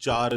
4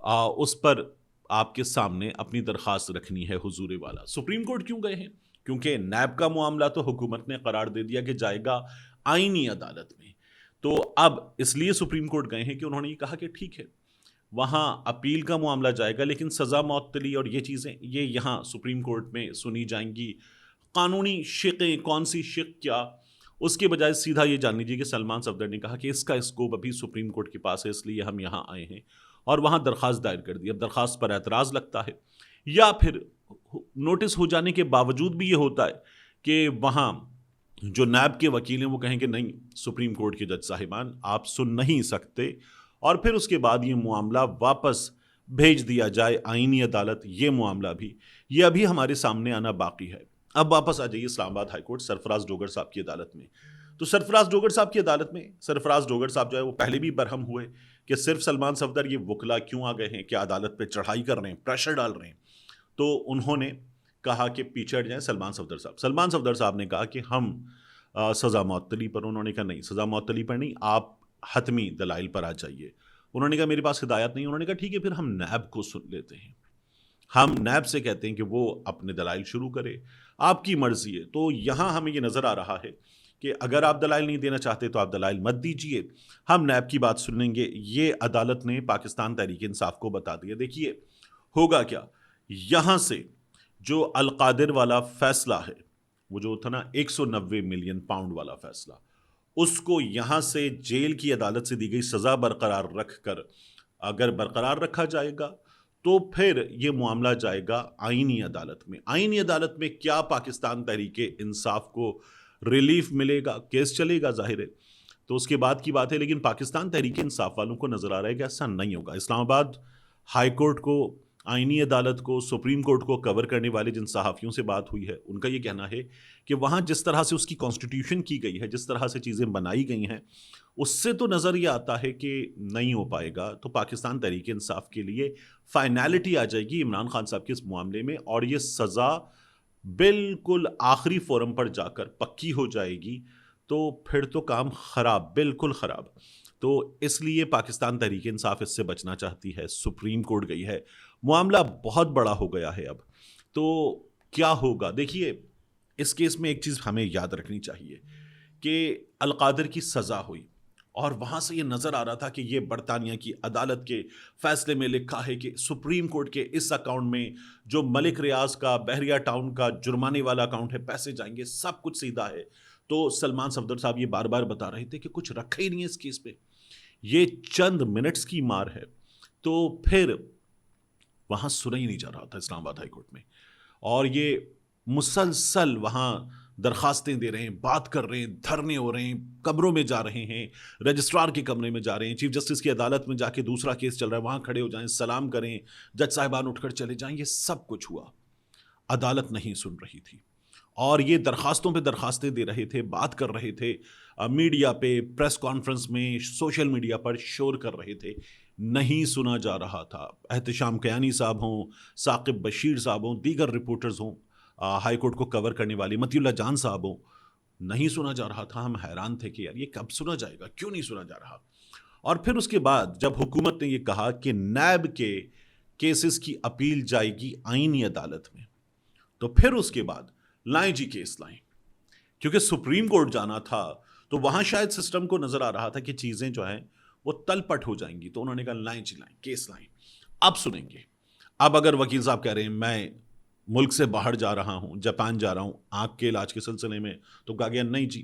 اس پر آپ کے سامنے اپنی درخواست رکھنی ہے حضور والا۔ سپریم کورٹ کیوں گئے ہیں؟ کیونکہ نیب کا معاملہ تو حکومت نے قرار دے دیا کہ جائے گا آئینی عدالت میں، تو اب اس لیے سپریم کورٹ گئے ہیں کہ انہوں نے یہ کہا کہ ٹھیک ہے وہاں اپیل کا معاملہ جائے گا، لیکن سزا معطلی اور یہ چیزیں یہ یہاں سپریم کورٹ میں سنی جائیں گی۔ قانونی شقیں کون سی شق کیا، اس کے بجائے سیدھا یہ جان لیجیے کہ سلمان صفدر نے کہا کہ اس کا اسکوپ ابھی سپریم کورٹ کے پاس ہے، اس لیے ہم یہاں آئے ہیں، اور وہاں درخواست دائر کر دی۔ اب درخواست پر اعتراض لگتا ہے، یا پھر نوٹس ہو جانے کے باوجود بھی یہ ہوتا ہے کہ وہاں جو نیب کے وکیل ہیں وہ کہیں کہ نہیں سپریم کورٹ کے جج صاحبان آپ سن نہیں سکتے، اور پھر اس کے بعد یہ معاملہ واپس بھیج دیا جائے آئینی عدالت۔ یہ معاملہ بھی یہ ابھی ہمارے سامنے آنا باقی ہے۔ اب واپس آ جائیے اسلام آباد ہائی کورٹ سرفراز ڈوگر صاحب کی عدالت میں۔ تو سرفراز ڈوگر صاحب کی عدالت میں سرفراز ڈوگر صاحب جو ہے وہ پہلے بھی برہم ہوئے کہ صرف سلمان صفدر یہ وکلا کیوں آ گئے ہیں، کہ عدالت پہ چڑھائی کر رہے ہیں، پریشر ڈال رہے ہیں۔ تو انہوں نے کہا کہ پیچھے ہٹ جائیں سلمان صفدر صاحب۔ سلمان صفدر صاحب نے کہا کہ ہم سزا معطلی پر، انہوں نے کہا نہیں سزا معطلی پر نہیں، آپ حتمی دلائل پر آ جائیے۔ انہوں نے کہا میرے پاس ہدایت نہیں، انہوں نے کہا ٹھیک ہے پھر ہم نیب کو سن لیتے ہیں، ہم نیب سے کہتے ہیں کہ وہ اپنے دلائل شروع کرے، آپ کی مرضی ہے۔ تو یہاں ہمیں یہ نظر آ رہا ہے کہ اگر آپ دلائل نہیں دینا چاہتے تو آپ دلائل مت دیجئے، ہم نیب کی بات سن لیں گے۔ یہ عدالت نے پاکستان تحریک انصاف کو بتا دیا۔ دیکھیے ہوگا کیا، یہاں سے جو القادر والا فیصلہ ہے، وہ جو تھا نا 190 ملین پاؤنڈ والا فیصلہ، اس کو یہاں سے جیل کی عدالت سے دی گئی سزا برقرار رکھ کر اگر برقرار رکھا جائے گا تو پھر یہ معاملہ جائے گا آئینی عدالت میں۔ آئینی عدالت میں کیا پاکستان تحریک انصاف کو ریلیف ملے گا، کیس چلے گا ظاہر ہے تو اس کے بعد کی بات ہے، لیکن پاکستان تحریک انصاف والوں کو نظر آ رہا ہے کہ ایسا نہیں ہوگا۔ اسلام آباد ہائی کورٹ کو، آئینی عدالت کو، سپریم کورٹ کو کور کرنے والے جن صحافیوں سے بات ہوئی ہے ان کا یہ کہنا ہے کہ وہاں جس طرح سے اس کی کانسٹیٹیوشن کی گئی ہے، جس طرح سے چیزیں بنائی گئی ہیں، اس سے تو نظر یہ آتا ہے کہ نہیں ہو پائے گا۔ تو پاکستان تحریک انصاف کے لیے فائنالٹی آ جائے گی عمران خان صاحب کے اس معاملے میں، اور یہ سزا بالکل آخری فورم پر جا کر پکی ہو جائے گی، تو پھر تو کام خراب، بالکل خراب۔ تو اس لیے پاکستان تحریک انصاف اس سے بچنا چاہتی ہے، سپریم کورٹ گئی ہے، معاملہ بہت بڑا ہو گیا ہے اب۔ تو کیا ہوگا دیکھیے، اس کیس میں ایک چیز ہمیں یاد رکھنی چاہیے کہ القادر کی سزا ہوئی، اور وہاں سے یہ نظر آ رہا تھا کہ یہ برطانیہ کی عدالت کے فیصلے میں لکھا ہے کہ سپریم کورٹ کے اس اکاؤنٹ میں جو ملک ریاض کا، بحریہ ٹاؤن کا جرمانے والا اکاؤنٹ ہے، پیسے جائیں گے، سب کچھ سیدھا ہے۔ تو سلمان صفدر صاحب یہ بار بار بتا رہے تھے کہ کچھ رکھا ہی نہیں ہے اس کیس پہ، یہ چند منٹس کی مار ہے۔ تو پھر وہاں سنا ہی نہیں جا رہا تھا اسلام آباد ہائی کورٹ میں، اور یہ مسلسل وہاں درخواستیں دے رہے ہیں، بات کر رہے ہیں، دھرنے ہو رہے ہیں، کمروں میں جا رہے ہیں، رجسٹرار کے کمرے میں جا رہے ہیں، چیف جسٹس کی عدالت میں جا کے دوسرا کیس چل رہا ہے وہاں کھڑے ہو جائیں، سلام کریں، جج صاحبان اٹھ کر چلے جائیں، یہ سب کچھ ہوا، عدالت نہیں سن رہی تھی، اور یہ درخواستوں پہ درخواستیں دے رہے تھے، بات کر رہے تھے، میڈیا پہ، پریس کانفرنس میں، سوشل میڈیا پر شور کر رہے تھے، نہیں سنا جا رہا تھا۔ احتشام کیانی صاحب ہوں، ثاقب بشیر صاحب ہوں، دیگر رپورٹرز ہوں، ہائی کورٹ کو کور کرنے والی متی اللہ جان صاحب ہوں، نہیں سنا جا رہا تھا۔ ہم حیران تھے کہ یار یہ کب سنا جائے گا، کیوں نہیں سنا جا رہا۔ اور پھر اس کے بعد جب حکومت نے یہ کہا کہ نیب کے کیسز کی اپیل جائے گی آئینی عدالت میں، تو پھر اس کے بعد لائیں جی کیس لائیں، کیونکہ سپریم کورٹ جانا تھا تو وہاں شاید سسٹم کو نظر آ رہا تھا کہ چیزیں جو ہیں وہ تل پٹ ہو جائیں گی، تو انہوں نے کہا لائیں جی لائیں، کیس لائیں، اب سنیں گے۔ اب اگر وکیل صاحب کہہ رہے ہیں میں ملک سے باہر جا رہا ہوں، جاپان جا رہا ہوں آنکھ کے علاج کے سلسلے میں، تو کہا گیا نہیں جی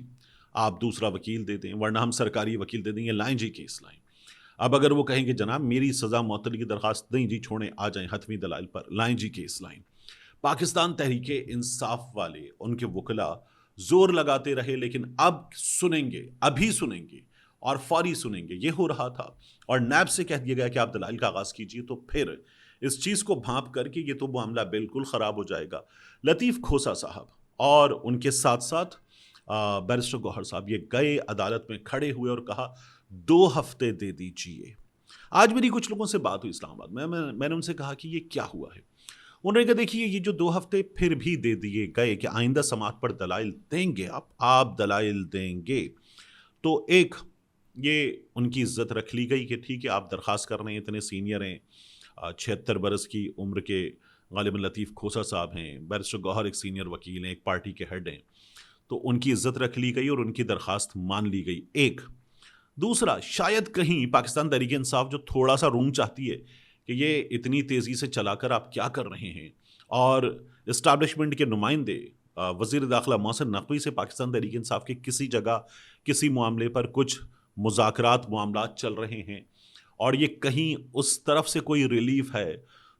آپ دوسرا وکیل دے دیں، ورنہ ہم سرکاری وکیل دے دیں گے، لائیں جی کیس لائیں۔ اب اگر وہ کہیں کہ جناب میری سزا معطلی کی درخواست نہیں جی چھوڑیں، آ جائیں حتمی دلائل پر، لائیں جی کیس لائیں۔ پاکستان تحریک انصاف والے، ان کے وکلا زور لگاتے رہے، لیکن اب سنیں گے، ابھی سنیں گے اور فوری سنیں گے، یہ ہو رہا تھا۔ اور نیب سے کہہ دیا گیا کہ آپ دلائل کا آغاز کیجیے، تو پھر اس چیز کو بھانپ کر کے یہ تو معاملہ بالکل خراب ہو جائے گا۔ لطیف کھوسا صاحب اور ان کے ساتھ ساتھ بیرسٹر گوہر صاحب یہ گئے عدالت میں، کھڑے ہوئے اور کہا 2 ہفتے دے دیجیے۔ آج میری کچھ لوگوں سے بات ہوئی اسلام آباد میں نے ان سے کہا کہ یہ کیا ہوا ہے؟ انہوں نے کہا دیکھیے یہ جو 2 ہفتے پھر بھی دے دیے گئے کہ آئندہ سماعت پر دلائل دیں گے، آپ دلائل دیں گے، تو ایک یہ ان کی عزت رکھ لی گئی کہ ٹھیک ہے آپ درخواست کر رہے ہیں، اتنے سینئر ہیں، 76 برس کی عمر کے غالب لطیف کھوسا صاحب ہیں، بیرسٹر گوہر ایک سینئر وکیل ہیں، ایک پارٹی کے ہیڈ ہیں، تو ان کی عزت رکھ لی گئی اور ان کی درخواست مان لی گئی. ایک دوسرا، شاید کہیں پاکستان تحریک انصاف جو تھوڑا سا روم چاہتی ہے کہ یہ اتنی تیزی سے چلا کر آپ کیا کر رہے ہیں، اور اسٹیبلشمنٹ کے نمائندے وزیر داخلہ محسن نقوی سے پاکستان تحریک انصاف کے کسی جگہ کسی معاملے پر کچھ مذاکرات معاملات چل رہے ہیں اور یہ کہیں اس طرف سے کوئی ریلیف ہے،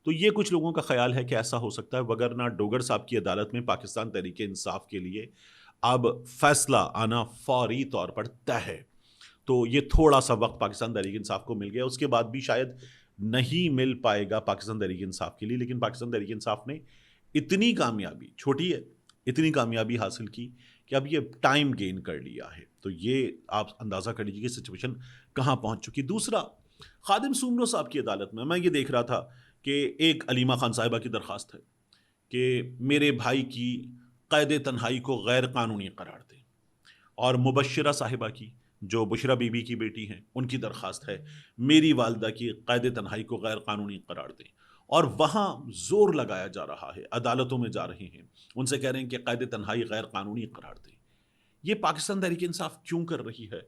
تو یہ کچھ لوگوں کا خیال ہے کہ ایسا ہو سکتا ہے، وگرنہ ڈوگر صاحب کی عدالت میں پاکستان تحریک انصاف کے لیے اب فیصلہ آنا فوری طور پر طے ہے. تو یہ تھوڑا سا وقت پاکستان تحریک انصاف کو مل گیا، اس کے بعد بھی شاید نہیں مل پائے گا پاکستان تحریک انصاف کے لیے، لیکن پاکستان تحریک انصاف نے اتنی کامیابی، چھوٹی ہے، اتنی کامیابی حاصل کی کہ اب یہ ٹائم گین کر لیا ہے. تو یہ آپ اندازہ کر لیجیے کہ سچویشن کہاں پہنچ چکی. دوسرا، خادم سومرو صاحب کی عدالت میں یہ دیکھ رہا تھا کہ ایک علیمہ خان صاحبہ کی درخواست ہے کہ میرے بھائی کی قید تنہائی کو غیر قانونی قرار دیں، اور مبشرہ صاحبہ کی، جو بشرا بی بی کی بیٹی ہیں، ان کی درخواست ہے میری والدہ کی قید تنہائی کو غیر قانونی قرار دیں. اور وہاں زور لگایا جا رہا ہے، عدالتوں میں جا رہے ہیں، ان سے کہہ رہے ہیں کہ قید تنہائی غیر قانونی قرار دیں. یہ پاکستان تحریک انصاف کیوں کر رہی ہے،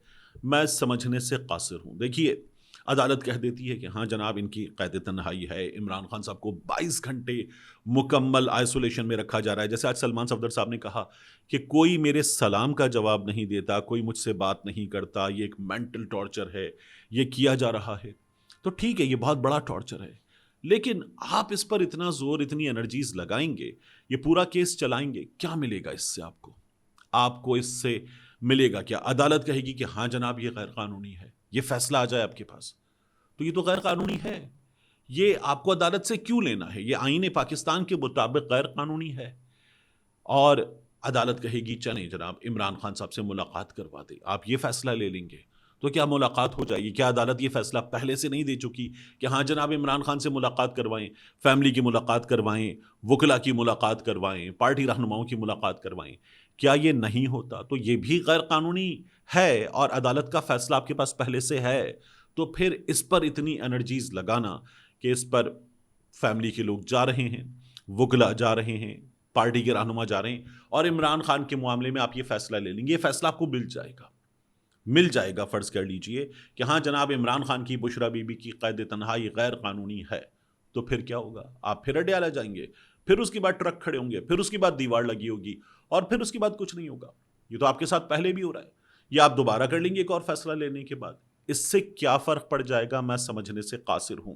میں سمجھنے سے قاصر ہوں. دیکھیے، عدالت کہہ دیتی ہے کہ ہاں جناب ان کی قید تنہائی ہے، عمران خان صاحب کو 22 گھنٹے مکمل آئسولیشن میں رکھا جا رہا ہے. جیسے آج سلمان صفدر صاحب نے کہا کہ کوئی میرے سلام کا جواب نہیں دیتا، کوئی مجھ سے بات نہیں کرتا، یہ ایک مینٹل ٹارچر ہے، یہ کیا جا رہا ہے. تو ٹھیک ہے، یہ بہت بڑا ٹارچر ہے، لیکن آپ اس پر اتنا زور، اتنی انرجیز لگائیں گے، یہ پورا کیس چلائیں گے، کیا ملے گا اس سے؟ آپ کو اس سے ملے گا کیا؟ عدالت کہے گی کہ ہاں جناب یہ غیر قانونی ہے، یہ فیصلہ آ جائے آپ کے پاس، تو یہ تو غیر قانونی ہے. یہ آپ کو عدالت سے کیوں لینا ہے؟ یہ آئین پاکستان کے مطابق غیر قانونی ہے. اور عدالت کہے گی چلیں جناب عمران خان صاحب سے ملاقات کروا دیں، آپ یہ فیصلہ لے لیں گے، تو کیا ملاقات ہو جائے گی؟ کیا عدالت یہ فیصلہ پہلے سے نہیں دے چکی کہ ہاں جناب عمران خان سے ملاقات کروائیں، فیملی کی ملاقات کروائیں، وکلا کی ملاقات کروائیں، پارٹی رہنماؤں کی ملاقات کروائیں؟ کیا یہ نہیں ہوتا تو یہ بھی غیر قانونی ہے، اور عدالت کا فیصلہ آپ کے پاس پہلے سے ہے. تو پھر اس پر اتنی انرجیز لگانا کہ اس پر فیملی کے لوگ جا رہے ہیں، وکلا جا رہے ہیں، پارٹی کے رہنما جا رہے ہیں، اور عمران خان کے معاملے میں آپ یہ فیصلہ لے لیں گے، یہ فیصلہ آپ کو مل جائے گا. فرض کر لیجئے کہ ہاں جناب عمران خان کی بشرا بی بی کی قید تنہائی غیر قانونی ہے، تو پھر کیا ہوگا؟ آپ پھر اڈیالہ جائیں گے، پھر اس کے بعد ٹرک کھڑے ہوں گے، پھر اس کے بعد دیوار لگی ہوگی، اور پھر اس کے بعد کچھ نہیں ہوگا. یہ تو آپ کے ساتھ پہلے بھی ہو رہا ہے. یہ آپ دوبارہ کر لیں گے ایک اور فیصلہ لینے کے بعد. اس سے کیا فرق پڑ جائے گا، میں سمجھنے سے قاصر ہوں.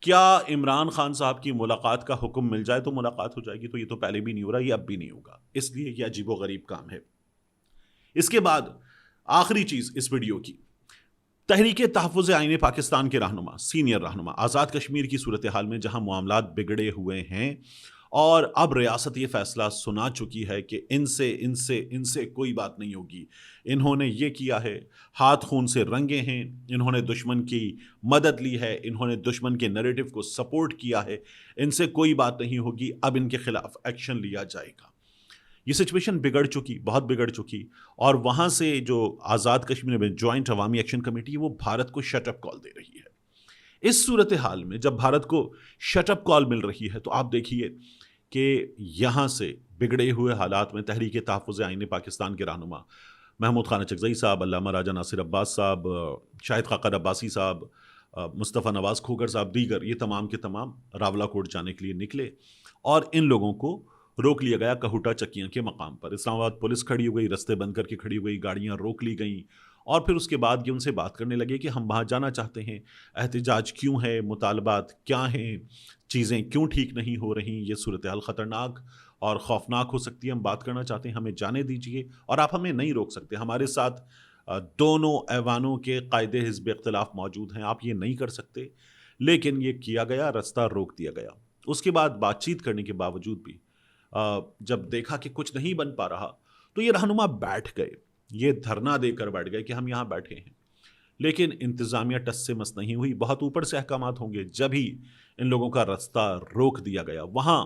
کیا عمران خان صاحب کی ملاقات کا حکم مل جائے تو ملاقات ہو جائے گی؟ تو یہ تو پہلے بھی نہیں ہو رہا، یہ اب بھی نہیں ہوگا. اس لیے یہ عجیب و غریب کام ہے. اس کے بعد آخری چیز اس ویڈیو کی، تحریک تحفظ آئین پاکستان کے رہنما، سینئر رہنما، آزاد کشمیر کی صورتحال میں جہاں معاملات بگڑے ہوئے ہیں اور اب ریاست یہ فیصلہ سنا چکی ہے کہ ان سے کوئی بات نہیں ہوگی، انہوں نے یہ کیا ہے، ہاتھ خون سے رنگے ہیں، انہوں نے دشمن کی مدد لی ہے، انہوں نے دشمن کے نیریٹو کو سپورٹ کیا ہے، ان سے کوئی بات نہیں ہوگی، اب ان کے خلاف ایکشن لیا جائے گا. یہ سچویشن بگڑ چکی، بہت بگڑ چکی، اور وہاں سے جو آزاد کشمیر میں جوائنٹ عوامی ایکشن کمیٹی وہ بھارت کو شٹ اپ کال دے رہی ہے. اس صورتحال میں جب بھارت کو شٹ اپ کال مل رہی ہے تو آپ دیکھیے کہ یہاں سے بگڑے ہوئے حالات میں تحریک تحفظ آئین پاکستان کے رہنما محمود خان اچکزئی صاحب، علامہ راجہ ناصر عباس صاحب، شاہد خاقر عباسی صاحب، مصطفیٰ نواز کھوگر صاحب، دیگر یہ تمام کے تمام راولہ کوٹ جانے کے لیے نکلے، اور ان لوگوں کو روک لیا گیا کہوٹا چکیاں کے مقام پر. اسلام آباد پولیس کھڑی ہو گئی، رستے بند کر کے کھڑی ہو گئی، گاڑیاں روک لی گئیں، اور پھر اس کے بعد یہ ان سے بات کرنے لگے کہ ہم وہاں جانا چاہتے ہیں، احتجاج کیوں ہے، مطالبات کیا ہیں، چیزیں کیوں ٹھیک نہیں ہو رہی، یہ صورتحال خطرناک اور خوفناک ہو سکتی ہے، ہم بات کرنا چاہتے ہیں، ہمیں جانے دیجیے، اور آپ ہمیں نہیں روک سکتے. ہمارے ساتھ دونوں ایوانوں کے قائد حزب اختلاف موجود ہیں، آپ یہ نہیں کر سکتے. لیکن یہ کیا گیا، رستہ روک دیا گیا. اس کے بعد بات چیت کرنے کے باوجود بھی جب دیکھا کہ کچھ نہیں بن پا رہا تو یہ رہنما بیٹھ گئے، یہ دھرنا دے کر بیٹھ گئے کہ ہم یہاں بیٹھے ہیں. لیکن انتظامیہ ٹس سے مس نہیں ہوئی، بہت اوپر سے احکامات ہوں گے. جب ہی ان لوگوں کا راستہ روک دیا گیا، وہاں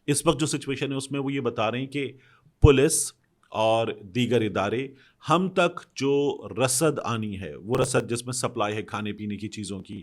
اس وقت جو سچویشن ہے اس میں وہ یہ بتا رہے ہیں کہ پولیس اور دیگر ادارے ہم تک جو رسد آنی ہے، وہ رسد جس میں سپلائی ہے کھانے پینے کی چیزوں کی،